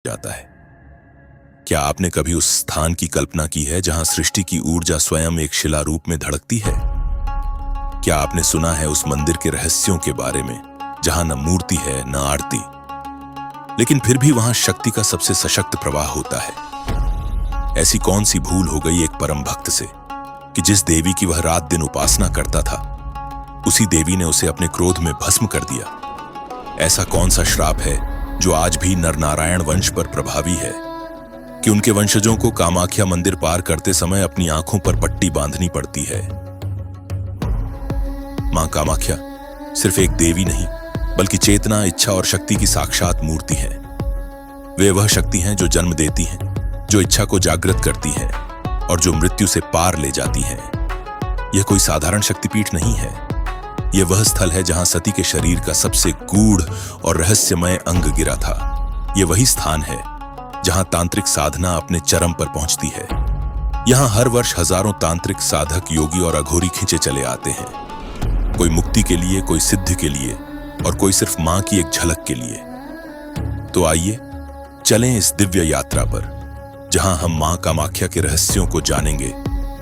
जाता है। क्या आपने कभी उस स्थान की कल्पना की है जहां सृष्टि की ऊर्जा स्वयं एक शिला रूप में धड़कती है? क्या आपने सुना है उस मंदिर के रहस्यों के बारे में जहां न मूर्ति है न आरती, लेकिन फिर भी वहां शक्ति का सबसे सशक्त प्रवाह होता है? ऐसी कौन सी भूल हो गई एक परम भक्त से कि जिस देवी की वह रात दिन उपासना करता था, उसी देवी ने उसे अपने क्रोध में भस्म कर दिया? ऐसा कौन सा श्राप है जो आज भी नरनारायण वंश पर प्रभावी है कि उनके वंशजों को कामाख्या मंदिर पार करते समय अपनी आंखों पर पट्टी बांधनी पड़ती है? मां कामाख्या सिर्फ एक देवी नहीं, बल्कि चेतना, इच्छा और शक्ति की साक्षात मूर्ति है। वे वह शक्ति हैं जो जन्म देती हैं, जो इच्छा को जागृत करती हैं और जो मृत्यु से पार ले जाती हैं। यह कोई साधारण शक्तिपीठ नहीं है। यह वह स्थल है जहां सती के शरीर का सबसे गूढ़ और रहस्यमय अंग गिरा था। यह वही स्थान है जहां तांत्रिक साधना अपने चरम पर पहुंचती है। यहां हर वर्ष हजारों तांत्रिक साधक, योगी और अघोरी खिंचे चले आते हैं, कोई मुक्ति के लिए, कोई सिद्धि के लिए और कोई सिर्फ मां की एक झलक के लिए। तो आइए चलें इस दिव्य यात्रा पर, जहां हम मां कामाख्या के रहस्यों को जानेंगे,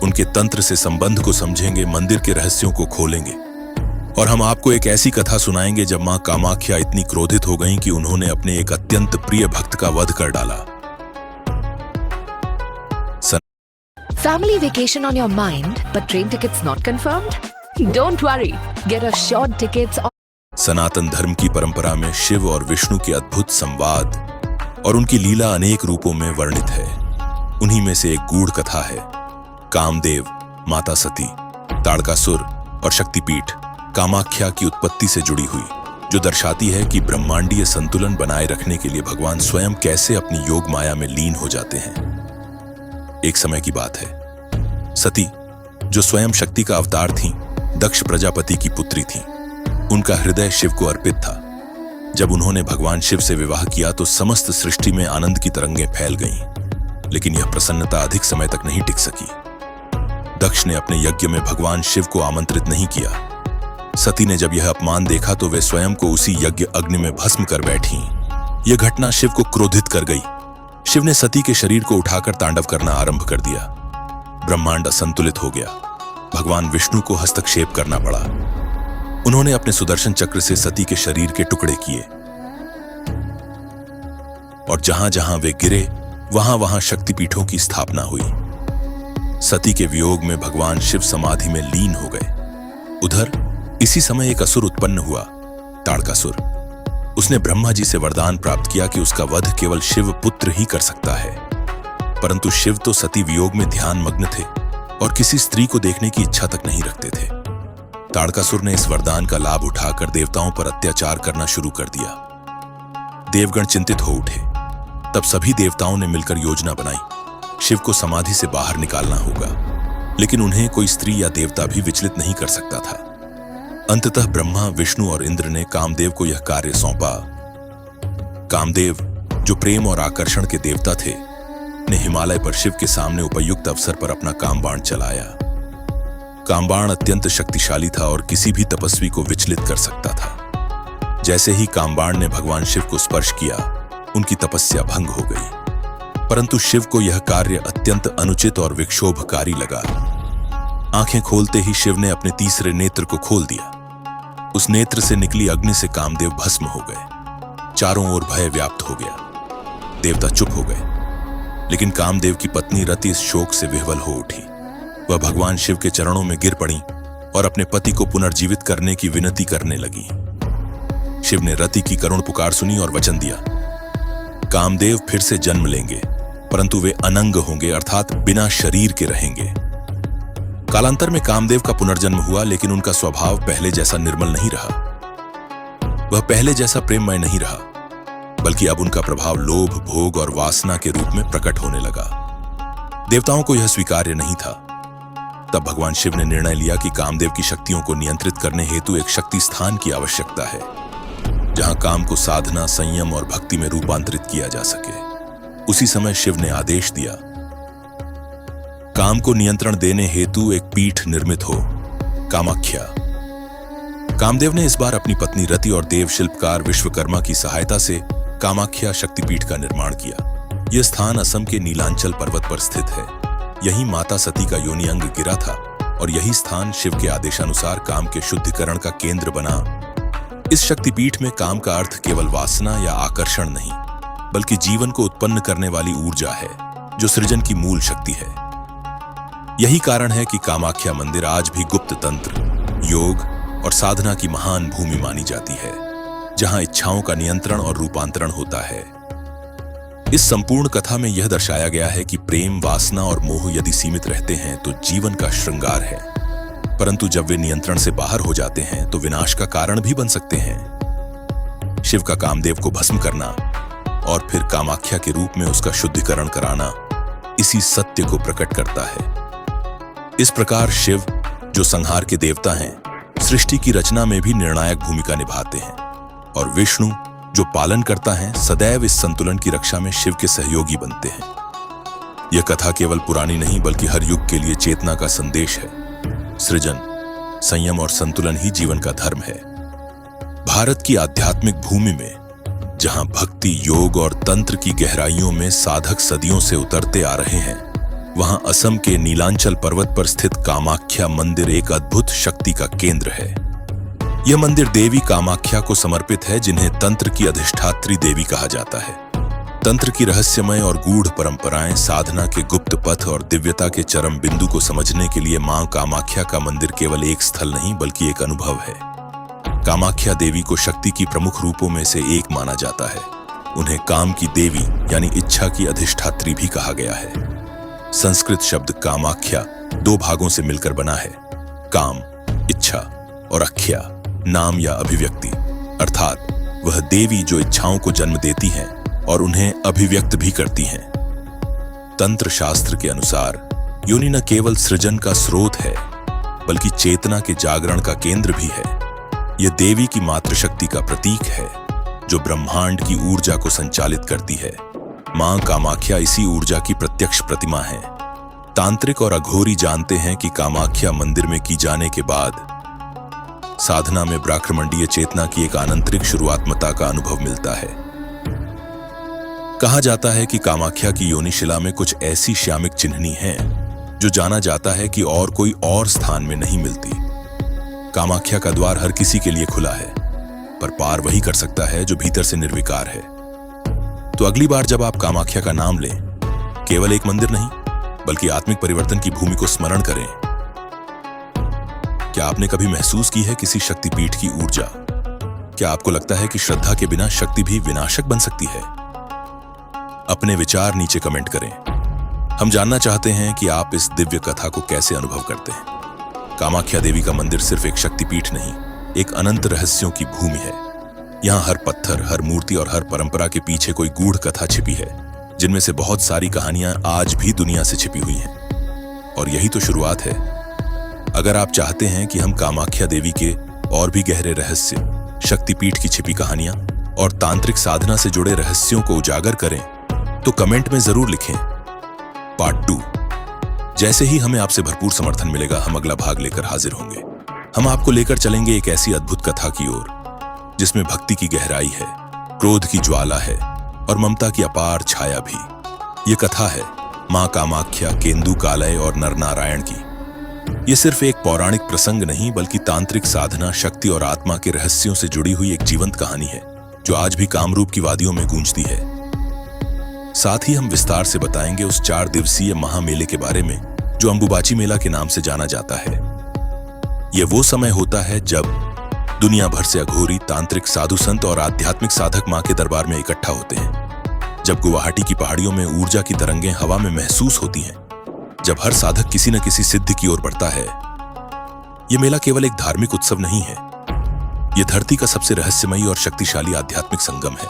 उनके तंत्र से संबंध को समझेंगे, मंदिर के रहस्यों को खोलेंगे और हम आपको एक ऐसी कथा सुनाएंगे जब मां कामाख्या इतनी क्रोधित हो गईं कि उन्होंने अपने एक अत्यंत प्रिय भक्त का वध कर डाला। Family vacation on your mind, but train tickets not confirmed? Don't worry, get assured tickets. सनातन धर्म की परंपरा में शिव और विष्णु के अद्भुत संवाद और उनकी लीला अनेक रूपों में वर्णित है। उन्हीं में से एक गूढ़ कथा है कामदेव, माता सती, ताड़कासुर और शक्तिपीठ कामाख्या की उत्पत्ति से जुड़ी हुई, जो दर्शाती है कि ब्रह्मांडीय संतुलन बनाए रखने के लिए भगवान स्वयं कैसे अपनी योग माया में लीन हो जाते हैं। एक समय की बात है, सती, जो स्वयं शक्ति का अवतार थीं, दक्ष प्रजापति की पुत्री थीं। उनका हृदय शिव को अर्पित था। जब उन्होंने भगवान शिव से विवाह किया तो समस्त सृष्टि में आनंद की तरंगें फैल गईं, लेकिन यह प्रसन्नता अधिक समय तक नहीं टिक सकी। दक्ष ने अपने यज्ञ में भगवान शिव को आमंत्रित नहीं किया। सती ने जब यह अपमान देखा तो वे स्वयं को उसी यज्ञ अग्नि में भस्म कर बैठी। यह घटना शिव को क्रोधित कर गई। शिव ने सती के शरीर को उठाकर तांडव करना आरंभ कर दिया। ब्रह्मांड असंतुलित हो गया। भगवान विष्णु को हस्तक्षेप करना पड़ा। उन्होंने अपने सुदर्शन चक्र से सती के शरीर के टुकड़े किए और जहां जहां वे गिरे वहां वहां शक्तिपीठों की स्थापना हुई। सती के वियोग में भगवान शिव समाधि में लीन हो गए। उधर इसी समय एक असुर उत्पन्न हुआ, ताड़कासुर। उसने ब्रह्मा जी से वरदान प्राप्त किया कि उसका वध केवल शिव पुत्र ही कर सकता है। परंतु शिव तो सती वियोग में ध्यान मग्न थे और किसी स्त्री को देखने की इच्छा तक नहीं रखते थे। ताड़कासुर ने इस वरदान का लाभ उठाकर देवताओं पर अत्याचार करना शुरू कर दिया। देवगण चिंतित हो उठे। तब सभी देवताओं ने मिलकर योजना बनाई। शिव को समाधि से बाहर निकालना होगा, लेकिन उन्हें कोई स्त्री या देवता भी विचलित नहीं कर सकता था। अंततः ब्रह्मा, विष्णु और इंद्र ने कामदेव को यह कार्य सौंपा। कामदेव, जो प्रेम और आकर्षण के देवता थे, ने हिमालय पर शिव के सामने उपयुक्त अवसर पर अपना कामबाण चलाया। कामबाण अत्यंत शक्तिशाली था और किसी भी तपस्वी को विचलित कर सकता था। जैसे ही कामबाण ने भगवान शिव को स्पर्श किया, उनकी तपस्या भंग हो गई। परंतु शिव को यह कार्य अत्यंत अनुचित और विक्षोभकारी लगा। आंखें खोलते ही शिव ने अपने तीसरे नेत्र को खोल दिया। उस नेत्र से निकली अग्नि से कामदेव भस्म हो गए। चारों ओर भय व्याप्त हो गया। देवता चुप हो गए, लेकिन कामदेव की पत्नी रति इस शोक से विह्वल हो उठी। वह भगवान शिव के चरणों में गिर पड़ी और अपने पति को पुनर्जीवित करने की विनती करने लगी। शिव ने रति की करुण पुकार सुनी और वचन दिया, कामदेव फिर से जन्म लेंगे, परंतु वे अनंग होंगे, अर्थात बिना शरीर के रहेंगे। कालांतर में कामदेव का पुनर्जन्म हुआ, लेकिन उनका स्वभाव पहले जैसा निर्मल नहीं रहा। वह पहले जैसा प्रेममय नहीं रहा, बल्कि अब उनका प्रभाव लोभ, भोग और वासना के रूप में प्रकट होने लगा। देवताओं को यह स्वीकार्य नहीं था। तब भगवान शिव ने निर्णय लिया कि कामदेव की शक्तियों को नियंत्रित करने हेतु एक शक्ति स्थान की आवश्यकता है, जहां काम को साधना, संयम और भक्ति में रूपांतरित किया जा सके। उसी समय शिव ने आदेश दिया, काम को नियंत्रण देने हेतु एक पीठ निर्मित हो, कामाख्या। कामदेव ने इस बार अपनी पत्नी रति और देव शिल्पकार विश्वकर्मा की सहायता से कामाख्या शक्तिपीठ का निर्माण किया। यह स्थान असम के नीलांचल पर्वत पर स्थित है। यहीं माता सती का योनि अंग गिरा था और यही स्थान शिव के आदेशानुसार काम के शुद्धिकरण का केंद्र बना। इस शक्तिपीठ में काम का अर्थ केवल वासना या आकर्षण नहीं, बल्कि जीवन को उत्पन्न करने वाली ऊर्जा है, जो सृजन की मूल शक्ति है। यही कारण है कि कामाख्या मंदिर आज भी गुप्त तंत्र, योग और साधना की महान भूमि मानी जाती है, जहां इच्छाओं का नियंत्रण और रूपांतरण होता है। इस संपूर्ण कथा में यह दर्शाया गया है कि प्रेम, वासना और मोह यदि सीमित रहते हैं तो जीवन का श्रृंगार है, परंतु जब वे नियंत्रण से बाहर हो जाते हैं तो विनाश का कारण भी बन सकते हैं। शिव का कामदेव को भस्म करना और फिर कामाख्या के रूप में उसका शुद्धिकरण कराना इसी सत्य को प्रकट करता है। इस प्रकार शिव, जो संहार के देवता हैं, सृष्टि की रचना में भी निर्णायक भूमिका निभाते हैं, और विष्णु, जो पालन करता है, सदैव इस संतुलन की रक्षा में शिव के सहयोगी बनते हैं। यह कथा केवल पुरानी नहीं बल्कि हर युग के लिए चेतना का संदेश है। सृजन, संयम और संतुलन ही जीवन का धर्म है। भारत की आध्यात्मिक भूमि में, जहां भक्ति, योग और तंत्र की गहराइयों में साधक सदियों से उतरते आ रहे हैं, वहां असम के नीलांचल पर्वत पर स्थित कामाख्या मंदिर एक अद्भुत शक्ति का केंद्र है। यह मंदिर देवी कामाख्या को समर्पित है, जिन्हें तंत्र की अधिष्ठात्री देवी कहा जाता है। तंत्र की रहस्यमय और गूढ़ परंपराएं, साधना के गुप्त पथ और दिव्यता के चरम बिंदु को समझने के लिए मां कामाख्या का मंदिर केवल एक स्थल नहीं बल्कि एक अनुभव है। कामाख्या देवी को शक्ति की प्रमुख रूपों में से एक माना जाता है। उन्हें काम की देवी यानी इच्छा की अधिष्ठात्री भी कहा गया है। संस्कृत शब्द कामाख्या दो भागों से मिलकर बना है, काम, इच्छा, और अख्या, नाम या अभिव्यक्ति, अर्थात वह देवी जो इच्छाओं को जन्म देती हैं और उन्हें अभिव्यक्त भी करती हैं। तंत्र शास्त्र के अनुसार योनि न केवल सृजन का स्रोत है बल्कि चेतना के जागरण का केंद्र भी है। यह देवी की मातृशक्ति का प्रतीक है, जो ब्रह्मांड की ऊर्जा को संचालित करती है। मां कामाख्या इसी ऊर्जा की प्रत्यक्ष प्रतिमा है। तांत्रिक और अघोरी जानते हैं कि कामाख्या मंदिर में की जाने के बाद साधना में ब्राह्मंडीय चेतना की एक आंतरिक शुरुआत्मता का अनुभव मिलता है। कहा जाता है कि कामाख्या की योनिशिला में कुछ ऐसी श्यामिक चिन्हनी हैं जो जाना जाता है कि और कोई और स्थान में नहीं मिलती। कामाख्या का द्वार हर किसी के लिए खुला है, पर पार वही कर सकता है जो भीतर से निर्विकार है। तो अगली बार जब आप कामाख्या का नाम लें, केवल एक मंदिर नहीं बल्कि आत्मिक परिवर्तन की भूमि को स्मरण करें। क्या आपने कभी महसूस की है किसी शक्तिपीठ की ऊर्जा? क्या आपको लगता है कि श्रद्धा के बिना शक्ति भी विनाशक बन सकती है? अपने विचार नीचे कमेंट करें। हम जानना चाहते हैं कि आप इस दिव्य कथा को कैसे अनुभव करते हैं। कामाख्या देवी का मंदिर सिर्फ एक शक्तिपीठ नहीं, एक अनंत रहस्यों की भूमि है। यहाँ हर पत्थर, हर मूर्ति और हर परंपरा के पीछे कोई गूढ़ कथा छिपी है, जिनमें से बहुत सारी कहानियां आज भी दुनिया से छिपी हुई हैं। और यही तो शुरुआत है। अगर आप चाहते हैं कि हम कामाख्या देवी के और भी गहरे रहस्य, शक्तिपीठ की छिपी कहानियां और तांत्रिक साधना से जुड़े रहस्यों को उजागर करें, तो कमेंट में जरूर लिखें पार्ट 2। जैसे ही हमें आपसे भरपूर समर्थन मिलेगा, हम अगला भाग लेकर हाजिर होंगे। हम आपको लेकर चलेंगे एक ऐसी अद्भुत कथा की ओर जिसमें भक्ति की गहराई है, क्रोध की ज्वाला है और ममता की अपार छाया भी। ये कथा है मां कामाख्या, केंदु कालय और नरनारायण की। ये सिर्फ एक पौराणिक प्रसंग नहीं बल्कि तांत्रिक साधना, शक्ति और आत्मा के रहस्यों से जुड़ी हुई एक जीवंत कहानी है, जो आज भी कामरूप की वादियों में गूंजती है। साथ ही हम विस्तार से बताएंगे उस 4 दिवसीय महामेले के बारे में जो अंबुबाची मेला के नाम से जाना जाता है। यह वो समय होता है जब दुनिया भर से अघोरी, तांत्रिक, साधु संत और आध्यात्मिक साधक मां के दरबार में इकट्ठा होते हैं। जब गुवाहाटी की पहाड़ियों में ऊर्जा की तरंगें हवा में महसूस होती हैं, जब हर साधक किसी न किसी सिद्धि की ओर बढ़ता है। यह मेला केवल एक धार्मिक उत्सव नहीं है, यह धरती का सबसे रहस्यमयी और शक्तिशाली आध्यात्मिक संगम है।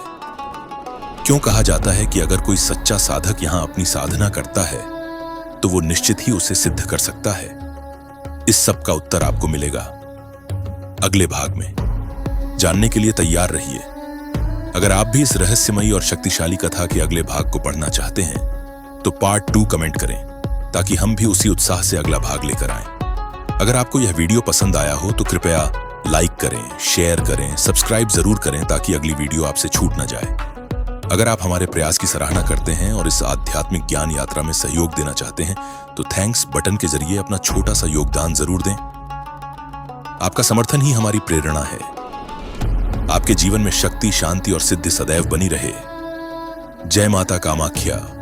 क्यों कहा जाता है कि अगर कोई सच्चा साधक यहां अपनी साधना करता है तो वो निश्चित ही उसे सिद्ध कर सकता है? इस सब का उत्तर आपको मिलेगा अगले भाग में। जानने के लिए तैयार रहिए। अगर आप भी इस रहस्यमयी और शक्तिशाली कथा के अगले भाग को पढ़ना चाहते हैं तो पार्ट 2 कमेंट करें, ताकि हम भी उसी उत्साह से अगला भाग लेकर आएं। अगर आपको यह वीडियो पसंद आया हो तो कृपया लाइक करें, शेयर करें, सब्सक्राइब जरूर करें ताकि अगली वीडियो आपसे छूट ना जाए। अगर आप हमारे प्रयास की सराहना करते हैं और इस आध्यात्मिक ज्ञान यात्रा में सहयोग देना चाहते हैं तो थैंक्स बटन के जरिए अपना छोटा सा योगदान जरूर दें। आपका समर्थन ही हमारी प्रेरणा है। आपके जीवन में शक्ति, शांति और सिद्धि सदैव बनी रहे। जय माता कामाख्या।